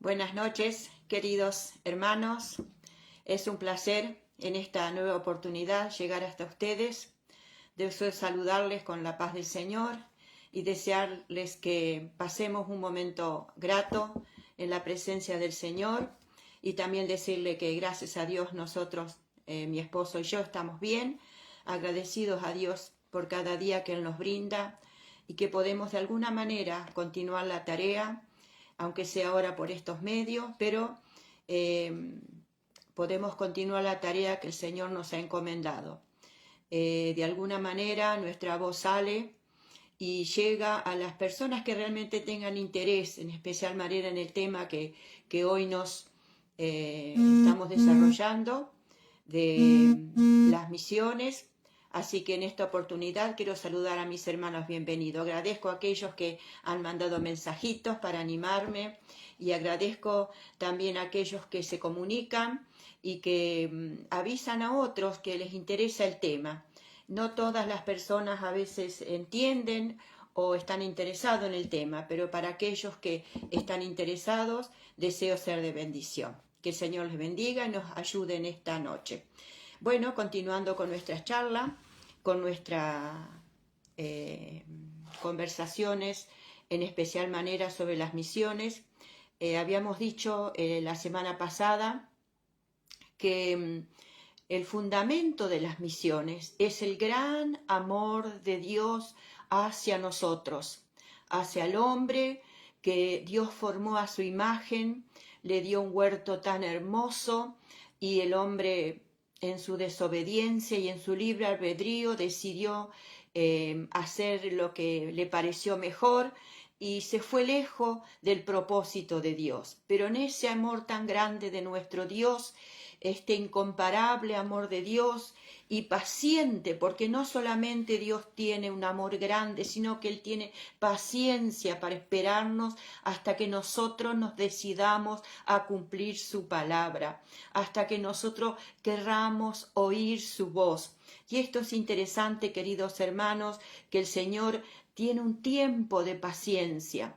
Buenas noches, queridos hermanos. Es un placer en esta nueva oportunidad llegar hasta ustedes. Deseo saludarles con la paz del Señor y desearles que pasemos un momento grato en la presencia del Señor, y también decirle que gracias a Dios nosotros, mi esposo y yo, estamos bien, agradecidos a Dios por cada día que Él nos brinda y que podemos de alguna manera continuar la tarea, aunque sea ahora por estos medios, pero podemos continuar la tarea que el Señor nos ha encomendado. De alguna manera nuestra voz sale y llega a las personas que realmente tengan interés, en especial manera en el tema que hoy nos estamos desarrollando, de las misiones. Así que en esta oportunidad quiero saludar a mis hermanos bienvenidos. Agradezco a aquellos que han mandado mensajitos para animarme, y agradezco también a aquellos que se comunican y que avisan a otros que les interesa el tema. No todas las personas a veces entienden o están interesados en el tema, pero para aquellos que están interesados, deseo ser de bendición. Que el Señor les bendiga y nos ayude en esta noche. Bueno, continuando con nuestra charla, con nuestras conversaciones, en especial manera sobre las misiones. Habíamos dicho la semana pasada que el fundamento de las misiones es el gran amor de Dios hacia nosotros, hacia el hombre que Dios formó a su imagen, le dio un huerto tan hermoso, y el hombre, en su desobediencia y en su libre albedrío, decidió hacer lo que le pareció mejor y se fue lejos del propósito de Dios. Pero en ese amor tan grande de nuestro Dios, este incomparable amor de Dios y paciente, porque no solamente Dios tiene un amor grande, sino que Él tiene paciencia para esperarnos hasta que nosotros nos decidamos a cumplir su palabra, hasta que nosotros querramos oír su voz. Y esto es interesante, queridos hermanos, que el Señor tiene un tiempo de paciencia.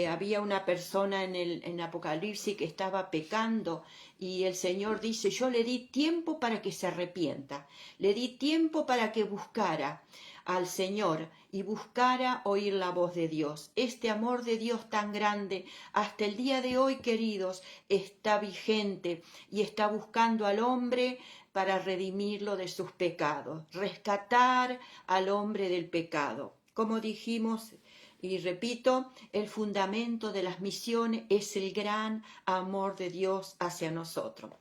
Había una persona en Apocalipsis que estaba pecando, y el Señor dice: yo le di tiempo para que se arrepienta, le di tiempo para que buscara al Señor y buscara oír la voz de Dios. Este amor de Dios tan grande hasta el día de hoy, queridos, está vigente y está buscando al hombre para redimirlo de sus pecados, rescatar al hombre del pecado. Como dijimos, y repito, el fundamento de las misiones es el gran amor de Dios hacia nosotros.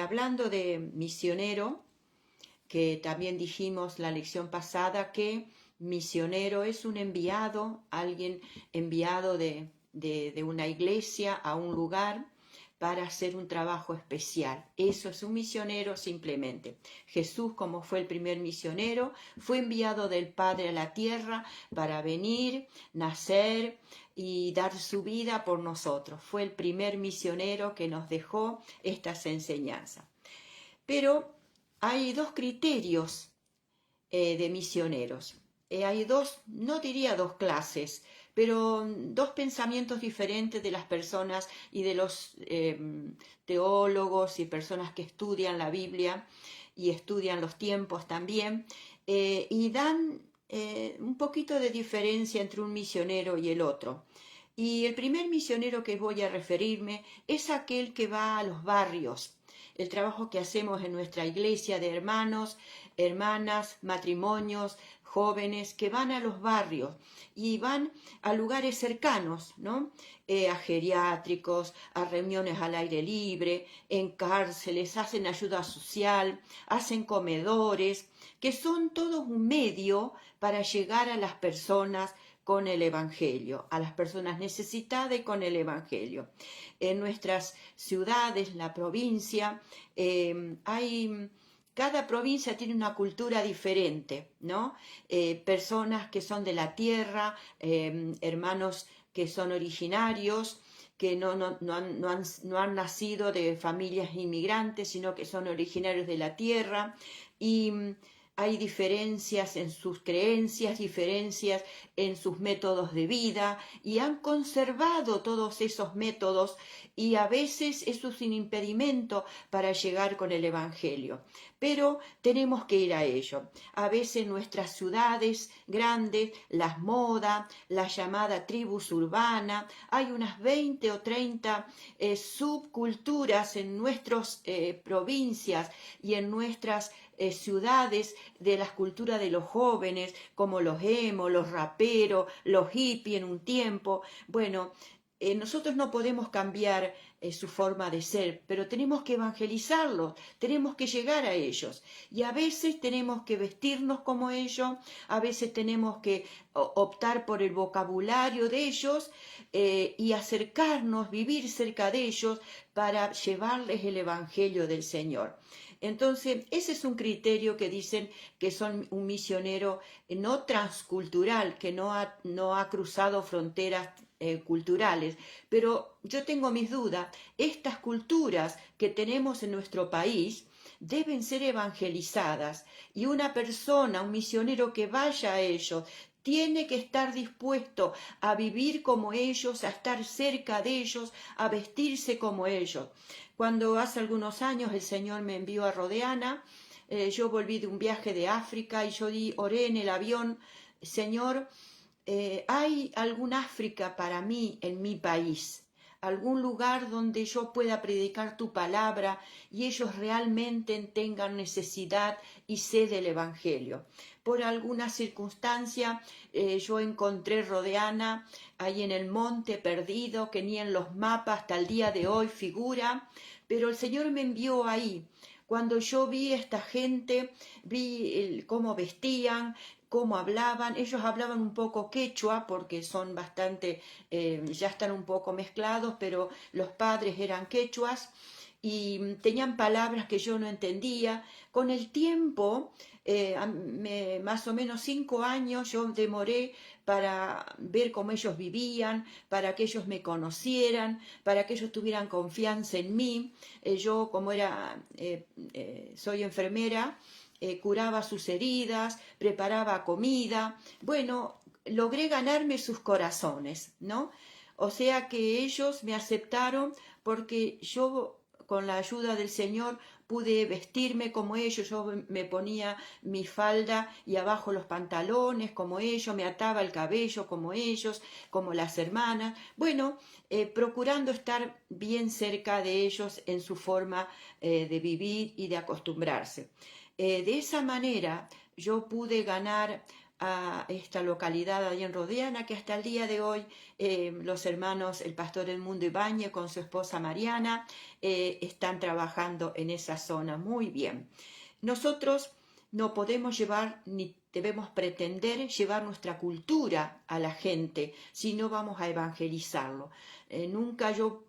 Hablando de misionero, que también dijimos la lección pasada que misionero es un enviado, alguien enviado de una iglesia a un lugar para hacer un trabajo especial. Eso es un misionero simplemente. Jesús, como fue el primer misionero, fue enviado del Padre a la tierra para venir, nacer y dar su vida por nosotros. Fue el primer misionero que nos dejó estas enseñanzas. Pero hay dos criterios de misioneros. Hay dos, no diría dos clases, pero dos pensamientos diferentes de las personas y de los teólogos y personas que estudian la Biblia y estudian los tiempos también, y dan un poquito de diferencia entre un misionero y el otro. Y el primer misionero que voy a referirme es aquel que va a los barrios. El trabajo que hacemos en nuestra iglesia de hermanos, hermanas, matrimonios, jóvenes que van a los barrios y van a lugares cercanos, ¿no? A geriátricos, a reuniones al aire libre, en cárceles, hacen ayuda social, hacen comedores, que son todos un medio para llegar a las personas con el Evangelio, a las personas necesitadas y con el Evangelio. En nuestras ciudades, la provincia, cada provincia tiene una cultura diferente, ¿no? Personas que son de la tierra, hermanos que son originarios, que no han nacido de familias inmigrantes, sino que son originarios de la tierra, y hay diferencias en sus creencias, diferencias en sus métodos de vida y han conservado todos esos métodos y a veces eso es un impedimento para llegar con el Evangelio. Pero tenemos que ir a ello. A veces nuestras ciudades grandes, las modas, la llamada tribus urbana, hay unas 20 o 30 subculturas en nuestras provincias y en nuestras ciudades de las culturas de los jóvenes, como los emo, los raperos, los hippies en un tiempo. Bueno, nosotros no podemos cambiar su forma de ser, pero tenemos que evangelizarlos, tenemos que llegar a ellos. Y a veces tenemos que vestirnos como ellos, a veces tenemos que optar por el vocabulario de ellos y acercarnos, vivir cerca de ellos para llevarles el Evangelio del Señor. Entonces, ese es un criterio que dicen que son un misionero no transcultural, que no ha cruzado fronteras culturales, pero yo tengo mis dudas. Estas culturas que tenemos en nuestro país deben ser evangelizadas y una persona, un misionero que vaya a ellos, tiene que estar dispuesto a vivir como ellos, a estar cerca de ellos, a vestirse como ellos. Cuando hace algunos años el Señor me envió a Rodeana, yo volví de un viaje de África y yo oré en el avión, Señor, ¿hay algún África para mí en mi país? Algún lugar donde yo pueda predicar tu palabra y ellos realmente tengan necesidad y sed del Evangelio. Por alguna circunstancia yo encontré Rodeana ahí en el monte perdido, que ni en los mapas hasta el día de hoy figura, pero el Señor me envió ahí. Cuando yo vi a esta gente, vi cómo vestían, cómo hablaban. Ellos hablaban un poco quechua porque son bastante, ya están un poco mezclados, pero los padres eran quechuas y tenían palabras que yo no entendía. Con el tiempo, más o menos 5 años, yo demoré para ver cómo ellos vivían, para que ellos me conocieran, para que ellos tuvieran confianza en mí. Yo, como soy enfermera, curaba sus heridas, preparaba comida. Bueno, logré ganarme sus corazones, ¿no? O sea que ellos me aceptaron porque yo, con la ayuda del Señor, pude vestirme como ellos. Yo me ponía mi falda y abajo los pantalones como ellos, me ataba el cabello como ellos, como las hermanas. Bueno, procurando estar bien cerca de ellos en su forma de vivir y de acostumbrarse. De esa manera yo pude ganar a esta localidad ahí en Rodeana, que hasta el día de hoy los hermanos, el pastor Edmundo Ibáñez con su esposa Mariana, están trabajando en esa zona muy bien. Nosotros no podemos llevar ni debemos pretender llevar nuestra cultura a la gente si no vamos a evangelizarlo. Nunca yo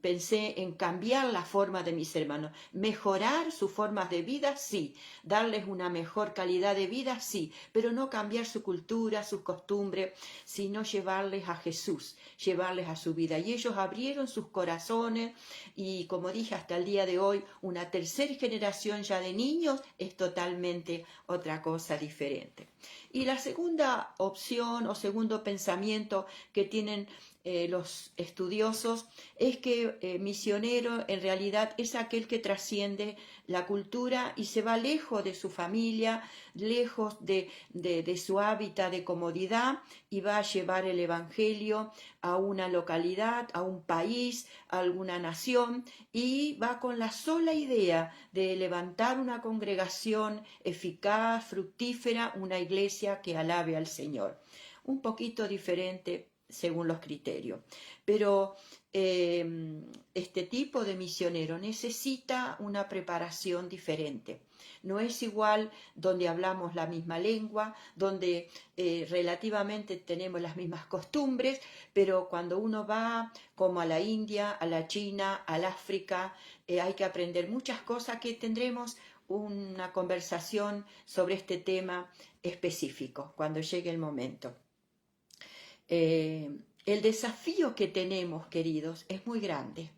pensé en cambiar la forma de mis hermanos, mejorar sus formas de vida, sí, darles una mejor calidad de vida, sí, pero no cambiar su cultura, sus costumbres, sino llevarles a Jesús, llevarles a su vida. Y ellos abrieron sus corazones y, como dije, hasta el día de hoy, una tercera generación ya de niños es totalmente otra cosa diferente. Y la segunda opción o segundo pensamiento que tienen los estudiosos es que misionero en realidad es aquel que trasciende la cultura y se va lejos de su familia, lejos de su hábitat de comodidad y va a llevar el Evangelio a una localidad, a un país, a alguna nación y va con la sola idea de levantar una congregación eficaz, fructífera, una iglesia que alabe al Señor. Un poquito diferente según los criterios. Pero este tipo de misionero necesita una preparación diferente. No es igual donde hablamos la misma lengua, donde relativamente tenemos las mismas costumbres, pero cuando uno va como a la India, a la China, al África, hay que aprender muchas cosas que tendremos una conversación sobre este tema específico cuando llegue el momento. El desafío que tenemos, queridos, es muy grande.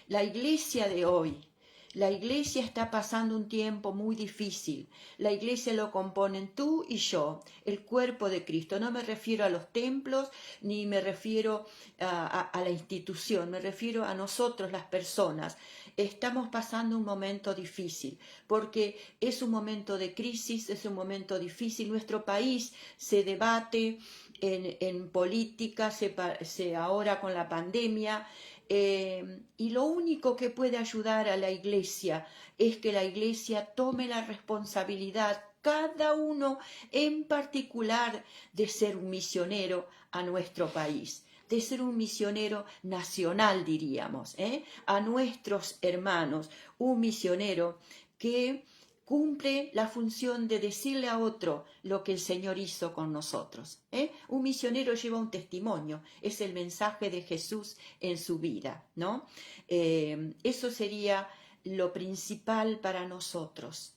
La iglesia de hoy La iglesia está pasando un tiempo muy difícil. La iglesia lo componen tú y yo, el cuerpo de Cristo. No me refiero a los templos, ni me refiero a la institución, me refiero a nosotros, las personas. Estamos pasando un momento difícil, porque es un momento de crisis, es un momento difícil. Nuestro país se debate en política, ahora con la pandemia, y lo único que puede ayudar a la iglesia es que la iglesia tome la responsabilidad, cada uno en particular, de ser un misionero a nuestro país, de ser un misionero nacional, diríamos, a nuestros hermanos, un misionero que cumple la función de decirle a otro lo que el Señor hizo con nosotros. Un misionero lleva un testimonio, es el mensaje de Jesús en su vida, ¿no? Eso sería lo principal para nosotros.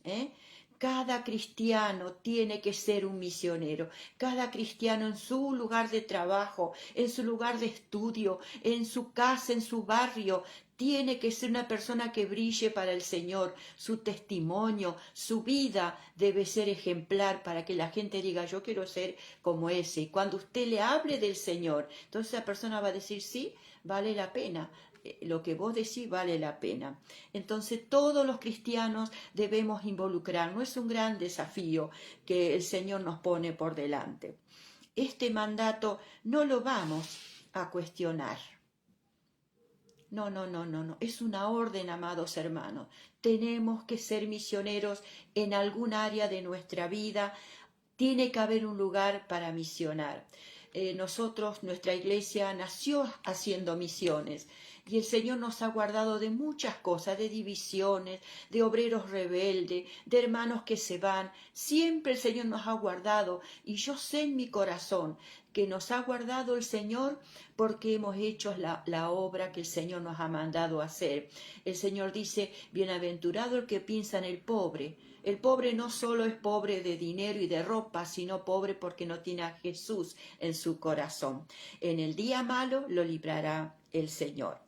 Cada cristiano tiene que ser un misionero, cada cristiano en su lugar de trabajo, en su lugar de estudio, en su casa, en su barrio, tiene que ser una persona que brille para el Señor. Su testimonio, su vida debe ser ejemplar para que la gente diga, yo quiero ser como ese. Y cuando usted le hable del Señor, entonces la persona va a decir, sí, vale la pena. Lo que vos decís vale la pena. Entonces todos los cristianos debemos involucrarnos. Es un gran desafío que el Señor nos pone por delante. Este mandato no lo vamos a cuestionar. No, no, no, no, no. Es una orden, amados hermanos. Tenemos que ser misioneros en algún área de nuestra vida. Tiene que haber un lugar para misionar. Nuestra iglesia nació haciendo misiones y el Señor nos ha guardado de muchas cosas, de divisiones, de obreros rebeldes, de hermanos que se van. Siempre el Señor nos ha guardado y yo sé en mi corazón que nos ha guardado el Señor porque hemos hecho la obra que el Señor nos ha mandado a hacer. El Señor dice, bienaventurado el que piensa en el pobre. El pobre no solo es pobre de dinero y de ropa, sino pobre porque no tiene a Jesús en su corazón. En el día malo lo librará el Señor.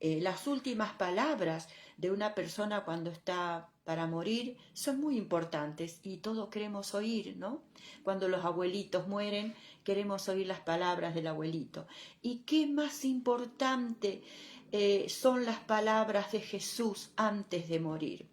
Las últimas palabras de una persona cuando está para morir son muy importantes y todos queremos oír, ¿no? Cuando los abuelitos mueren, queremos oír las palabras del abuelito. ¿Y qué más importante son las palabras de Jesús antes de morir?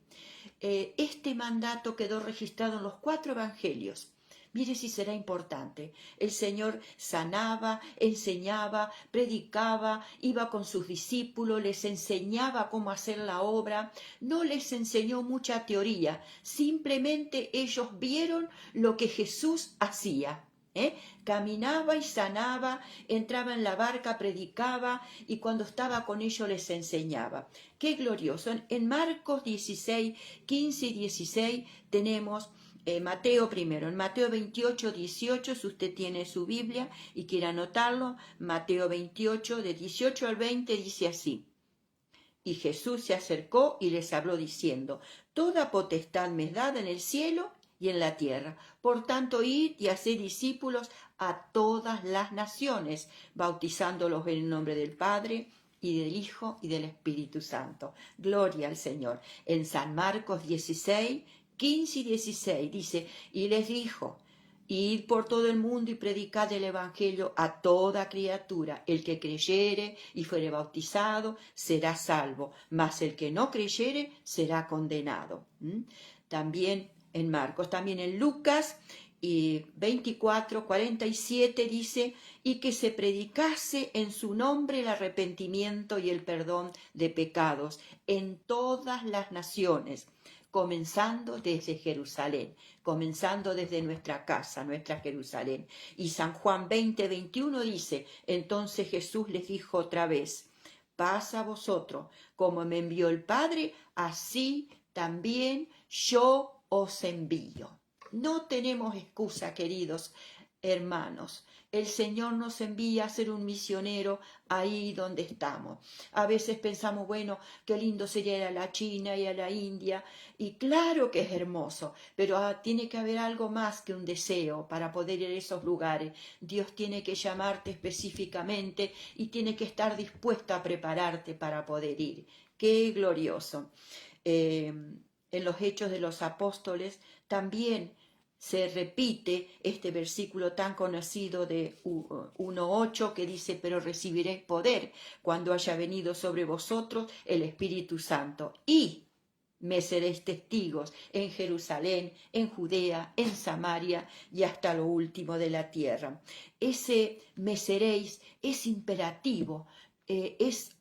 Este mandato quedó registrado en los 4 evangelios. Mire si será importante. El Señor sanaba, enseñaba, predicaba, iba con sus discípulos, les enseñaba cómo hacer la obra. No les enseñó mucha teoría, simplemente ellos vieron lo que Jesús hacía. Caminaba y sanaba, entraba en la barca, predicaba y cuando estaba con ellos les enseñaba. ¡Qué glorioso! En Marcos 16, 15 y 16 tenemos Mateo primero. En Mateo 28, 18, si usted tiene su Biblia y quiere anotarlo, Mateo 28, de 18 al 20 dice así. Y Jesús se acercó y les habló diciendo, toda potestad me es dada en el cielo y en la tierra. Por tanto, id y haced discípulos a todas las naciones, bautizándolos en el nombre del Padre y del Hijo y del Espíritu Santo. Gloria al Señor. En San Marcos 16, 15 y 16 dice, y les dijo, id por todo el mundo y predicad el Evangelio a toda criatura. El que creyere y fuere bautizado será salvo, mas el que no creyere será condenado. También en Marcos, también en Lucas 24, 47 dice, y que se predicase en su nombre el arrepentimiento y el perdón de pecados en todas las naciones, comenzando desde Jerusalén, comenzando desde nuestra casa, nuestra Jerusalén. Y San Juan 20, 21 dice, entonces Jesús les dijo otra vez, paz a vosotros, como me envió el Padre, así también yo os envío. No tenemos excusa, queridos hermanos. El Señor nos envía a ser un misionero ahí donde estamos. A veces pensamos, bueno, qué lindo sería ir a la China y a la India. Y claro que es hermoso, pero tiene que haber algo más que un deseo para poder ir a esos lugares. Dios tiene que llamarte específicamente y tiene que estar dispuesto a prepararte para poder ir. ¡Qué glorioso! En los Hechos de los Apóstoles también se repite este versículo tan conocido de 1:8 que dice: pero recibiréis poder cuando haya venido sobre vosotros el Espíritu Santo, y me seréis testigos en Jerusalén, en Judea, en Samaria y hasta lo último de la tierra. Ese me seréis es imperativo, es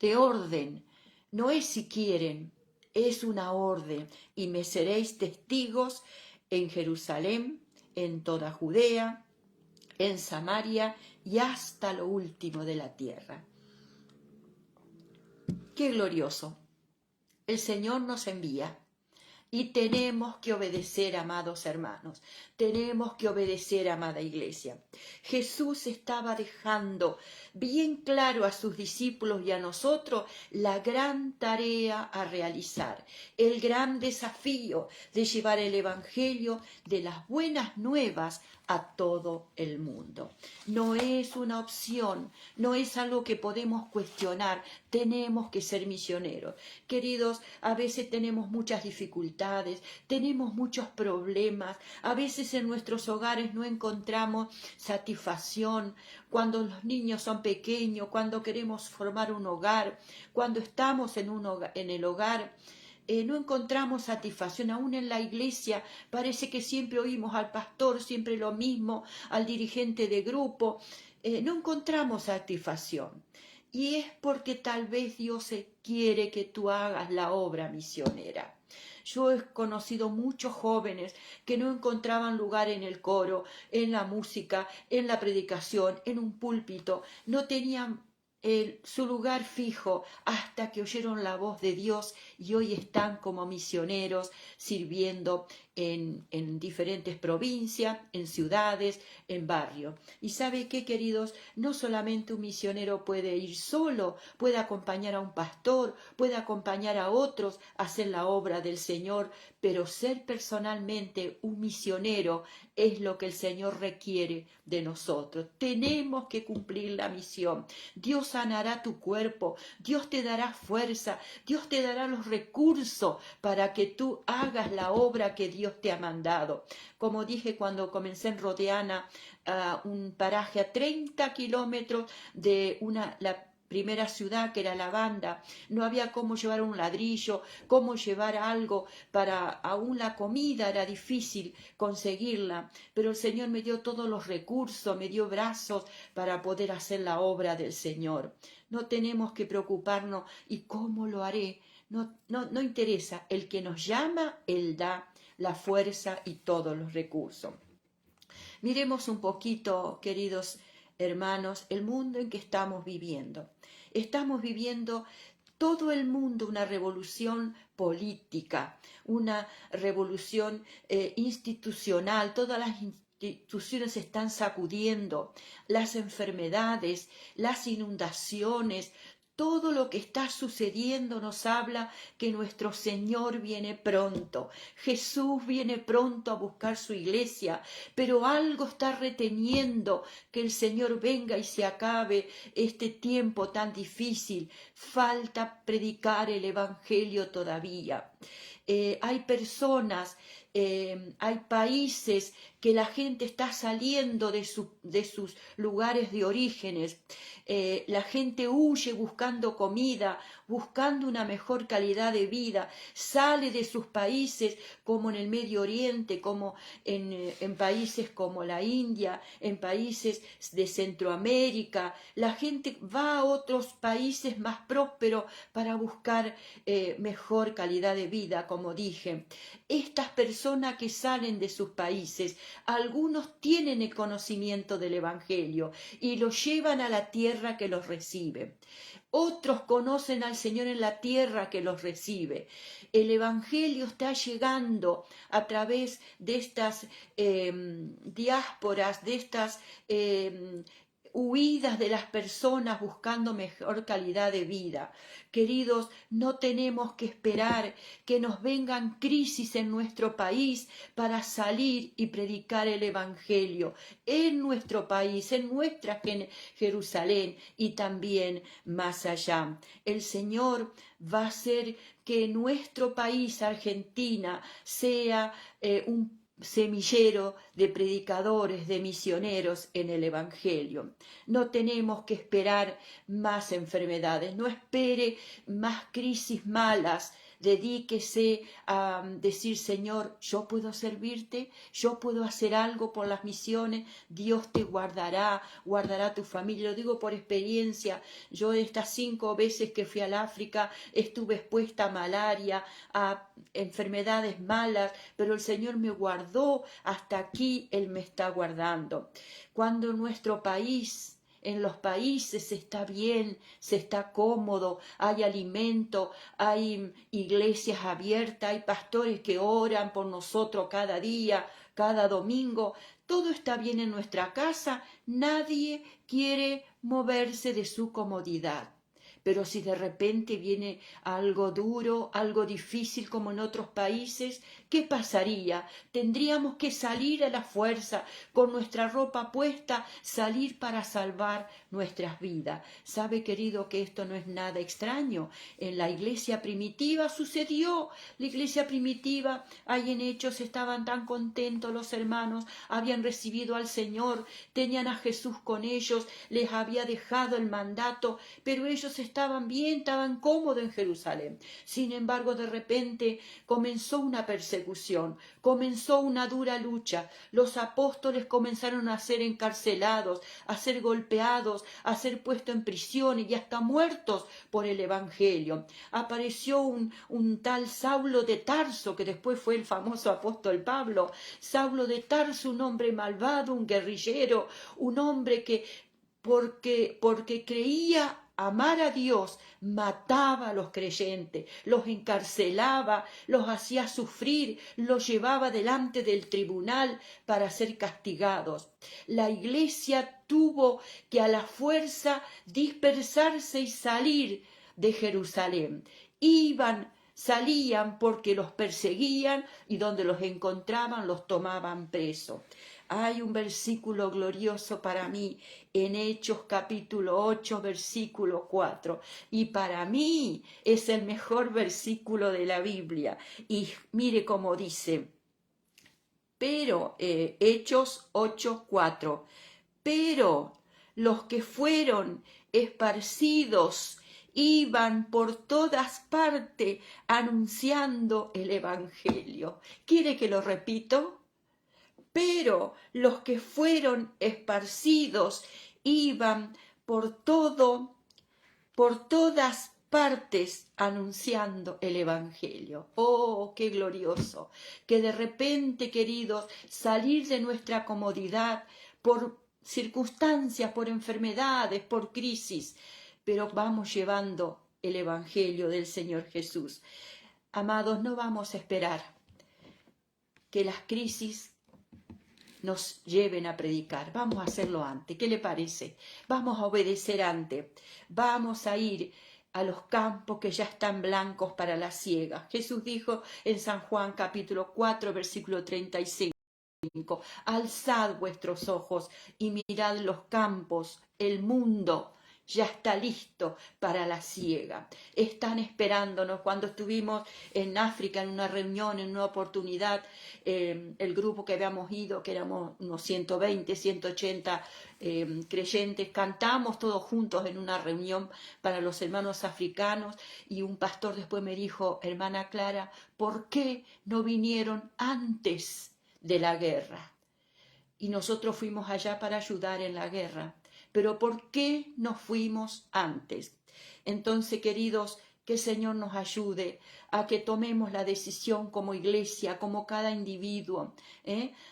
de orden, no es si quieren, es una orden. Y me seréis testigos en Jerusalén, en toda Judea, en Samaria y hasta lo último de la tierra. ¡Qué glorioso! El Señor nos envía y tenemos que obedecer, amados hermanos. Tenemos que obedecer, amada iglesia. Jesús estaba dejando bien claro a sus discípulos y a nosotros la gran tarea a realizar, el gran desafío de llevar el evangelio de las buenas nuevas a todo el mundo. No es una opción, no es algo que podemos cuestionar, tenemos que ser misioneros. Queridos, a veces tenemos muchas dificultades, tenemos muchos problemas, a veces en nuestros hogares no encontramos satisfacción, cuando los niños son pequeños, cuando queremos formar un hogar, cuando estamos en el hogar, no encontramos satisfacción. Aún en la iglesia parece que siempre oímos al pastor, siempre lo mismo, al dirigente de grupo, no encontramos satisfacción. Y es porque tal vez Dios quiere que tú hagas la obra misionera. Yo he conocido muchos jóvenes que no encontraban lugar en el coro, en la música, en la predicación, en un púlpito, no tenían su lugar fijo hasta que oyeron la voz de Dios y hoy están como misioneros sirviendo en diferentes provincias, en ciudades, en barrios. Y ¿sabe qué, queridos? No solamente un misionero puede ir solo, puede acompañar a un pastor, puede acompañar a otros a hacer la obra del Señor, pero ser personalmente un misionero es lo que el Señor requiere de nosotros. Tenemos que cumplir la misión. Dios sanará tu cuerpo, Dios te dará fuerza, Dios te dará los recursos para que tú hagas la obra que Dios te ha mandado. Como dije cuando comencé en Rodeana, un paraje a 30 kilómetros de la primera ciudad, que era La Banda, no había cómo llevar un ladrillo, cómo llevar algo para aún la comida, era difícil conseguirla, pero el Señor me dio todos los recursos, me dio brazos para poder hacer la obra del Señor. No tenemos que preocuparnos y cómo lo haré, no interesa, el que nos llama, Él da la fuerza y todos los recursos. Miremos un poquito, queridos hermanos, el mundo en que estamos viviendo. Estamos viviendo todo el mundo una revolución política, una revolución institucional, todas las instituciones se están sacudiendo, las enfermedades, las inundaciones, todo lo que está sucediendo nos habla que nuestro Señor viene pronto. Jesús viene pronto a buscar su iglesia, pero algo está reteniendo que el Señor venga y se acabe este tiempo tan difícil. Falta predicar el Evangelio todavía. Hay personas, hay países que la gente está saliendo de sus lugares de orígenes. La gente huye buscando comida, buscando una mejor calidad de vida, sale de sus países como en el Medio Oriente, como en países como la India, en países de Centroamérica. La gente va a otros países más prósperos para buscar mejor calidad de vida, como dije. Estas personas que salen de sus países, algunos tienen el conocimiento del Evangelio y lo llevan a la tierra que los recibe. Otros conocen al Señor en la tierra que los recibe. El Evangelio está llegando a través de estas diásporas, de estas huidas de las personas buscando mejor calidad de vida. Queridos, no tenemos que esperar que nos vengan crisis en nuestro país para salir y predicar el Evangelio en nuestro país, en nuestra Jerusalén y también más allá. El Señor va a hacer que nuestro país, Argentina, sea un semillero de predicadores, de misioneros en el Evangelio. No tenemos que esperar más enfermedades, no espere más crisis malas. Dedíquese a decir, Señor, yo puedo servirte, yo puedo hacer algo por las misiones, Dios te guardará, guardará tu familia. Lo digo por experiencia, yo estas 5 veces que fui al África estuve expuesta a malaria, a enfermedades malas, pero el Señor me guardó, hasta aquí Él me está guardando. Cuando nuestro país, en los países se está bien, se está cómodo, hay alimento, hay iglesias abiertas, hay pastores que oran por nosotros cada día, cada domingo, todo está bien en nuestra casa, nadie quiere moverse de su comodidad. Pero si de repente viene algo duro, algo difícil como en otros países, ¿qué pasaría? Tendríamos que salir a la fuerza, con nuestra ropa puesta, salir para salvar nuestras vidas. ¿Sabe, querido, que esto no es nada extraño? En la iglesia primitiva sucedió. La iglesia primitiva, ahí en Hechos, estaban tan contentos los hermanos, habían recibido al Señor, tenían a Jesús con ellos, les había dejado el mandato, pero ellos estaban bien, estaban cómodos en Jerusalén. Sin embargo, de repente comenzó una persecución, comenzó una dura lucha. Los apóstoles comenzaron a ser encarcelados, a ser golpeados, a ser puestos en prisión y hasta muertos por el Evangelio. Apareció un tal Saulo de Tarso, que después fue el famoso apóstol Pablo. Saulo de Tarso, un hombre malvado, un guerrillero, un hombre que porque creía amar a Dios, mataba a los creyentes, los encarcelaba, los hacía sufrir, los llevaba delante del tribunal para ser castigados. La iglesia tuvo que a la fuerza dispersarse y salir de Jerusalén. Salían porque los perseguían y donde los encontraban los tomaban presos. Hay un versículo glorioso para mí en Hechos capítulo 8, versículo 4. Y para mí es el mejor versículo de la Biblia. Y mire cómo dice, pero Hechos 8, 4. Pero los que fueron esparcidos iban por todas partes anunciando el Evangelio. ¿Quiere que lo repito? Pero los que fueron esparcidos iban por todas partes anunciando el Evangelio. ¡Oh, qué glorioso! Que de repente, queridos, salir de nuestra comodidad por circunstancias, por enfermedades, por crisis, pero vamos llevando el Evangelio del Señor Jesús. Amados, no vamos a esperar que las crisis nos lleven a predicar. Vamos a hacerlo antes. ¿Qué le parece? Vamos a obedecer antes. Vamos a ir a los campos que ya están blancos para la siega. Jesús dijo en San Juan capítulo 4, versículo 35. Alzad vuestros ojos y mirad los campos, el mundo ya está listo para la siega. Están esperándonos. Cuando estuvimos en África en una reunión, en una oportunidad, el grupo que habíamos ido, que éramos unos 120, 180 creyentes, cantamos todos juntos en una reunión para los hermanos africanos y un pastor después me dijo, hermana Clara, ¿por qué no vinieron antes de la guerra? Y nosotros fuimos allá para ayudar en la guerra. Pero ¿por qué no fuimos antes? Entonces, queridos, que el Señor nos ayude a que tomemos la decisión como iglesia, como cada individuo,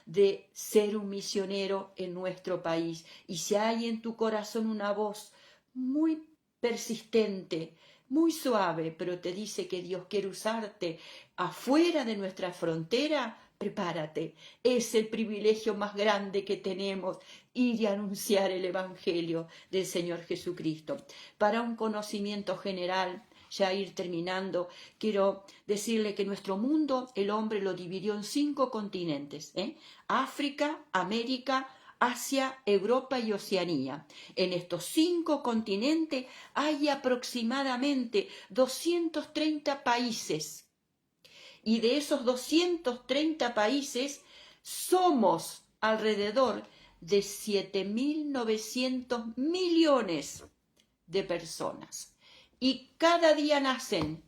de ser un misionero en nuestro país. Y si hay en tu corazón una voz muy persistente, muy suave, pero te dice que Dios quiere usarte afuera de nuestra frontera, prepárate. Es el privilegio más grande que tenemos, ir y anunciar el Evangelio del Señor Jesucristo. Para un conocimiento general, ya ir terminando, quiero decirle que nuestro mundo, el hombre lo dividió en 5 continentes, África, América, Asia, Europa y Oceanía. En estos 5 continentes hay aproximadamente 230 países. Y de esos 230 países somos alrededor de 7.900 millones de personas. Y cada día nacen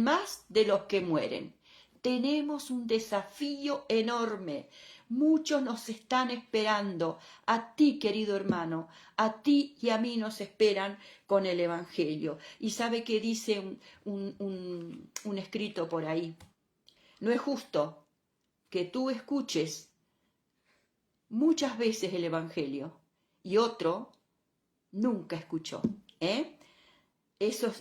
más de los que mueren. Tenemos un desafío enorme. Muchos nos están esperando. A ti, querido hermano, a ti y a mí nos esperan con el Evangelio. Y sabe que dice un escrito por ahí. No es justo que tú escuches muchas veces el Evangelio y otro nunca escuchó. Eso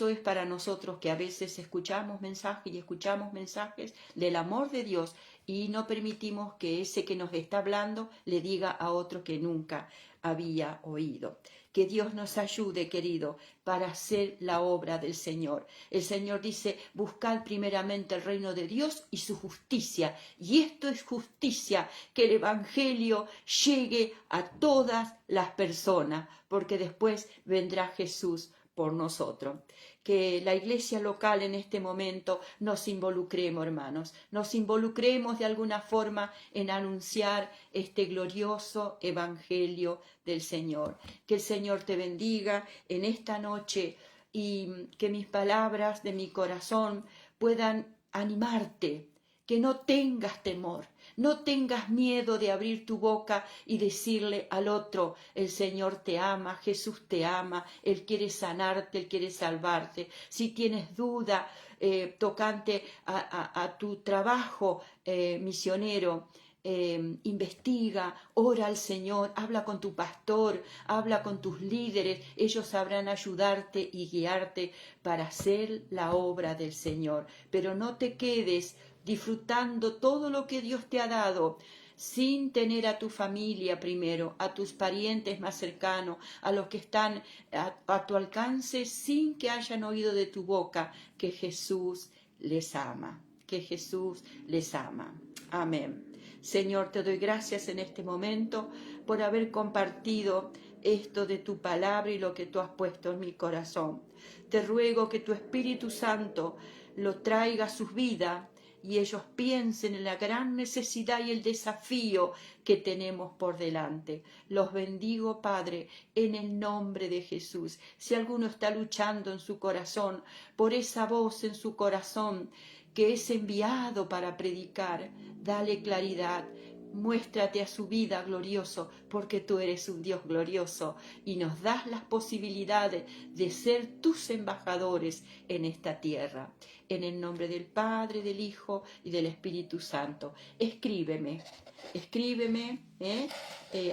es para nosotros, que a veces escuchamos mensajes del amor de Dios y no permitimos que ese que nos está hablando le diga a otro que nunca había oído. Que Dios nos ayude, querido, para hacer la obra del Señor. El Señor dice: buscad primeramente el reino de Dios y su justicia. Y esto es justicia, que el Evangelio llegue a todas las personas, porque después vendrá Jesús por nosotros. Que la iglesia local en este momento nos involucremos, hermanos, nos involucremos de alguna forma en anunciar este glorioso Evangelio del Señor. Que el Señor te bendiga en esta noche y que mis palabras de mi corazón puedan animarte, que no tengas temor. No tengas miedo de abrir tu boca y decirle al otro: el Señor te ama, Jesús te ama, Él quiere sanarte, Él quiere salvarte. Si tienes duda tocante a tu trabajo misionero, investiga, ora al Señor, habla con tu pastor, habla con tus líderes. Ellos sabrán ayudarte y guiarte para hacer la obra del Señor. Pero no te quedes disfrutando todo lo que Dios te ha dado sin tener a tu familia primero, a tus parientes más cercanos, a los que están a tu alcance, sin que hayan oído de tu boca que Jesús les ama, que Jesús les ama. Amén. Señor, te doy gracias en este momento por haber compartido esto de tu palabra y lo que tú has puesto en mi corazón. Te ruego que tu Espíritu Santo lo traiga a sus vidas y ellos piensen en la gran necesidad y el desafío que tenemos por delante. Los bendigo, Padre, en el nombre de Jesús. Si alguno está luchando en su corazón por esa voz en su corazón que es enviado para predicar, dale claridad. Muéstrate a su vida glorioso, porque tú eres un Dios glorioso y nos das las posibilidades de ser tus embajadores en esta tierra. En el nombre del Padre, del Hijo y del Espíritu Santo. Escríbeme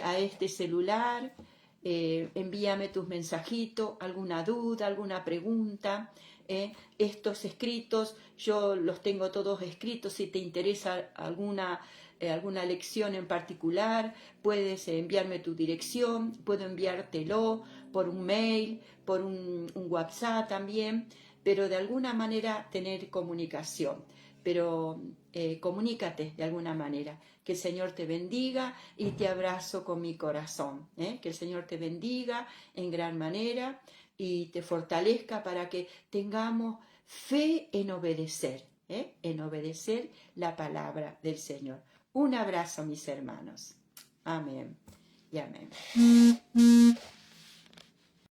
a este celular, envíame tus mensajitos, alguna duda, alguna pregunta. Estos escritos yo los tengo todos escritos. Si te interesa alguna lección en particular, puedes enviarme tu dirección, puedo enviártelo por un mail, por un WhatsApp también, pero de alguna manera tener comunicación. Pero comunícate de alguna manera. Que el Señor te bendiga y te abrazo con mi corazón. Que el Señor te bendiga en gran manera y te fortalezca para que tengamos fe en obedecer la palabra del Señor. Un abrazo, mis hermanos. Amén y amén.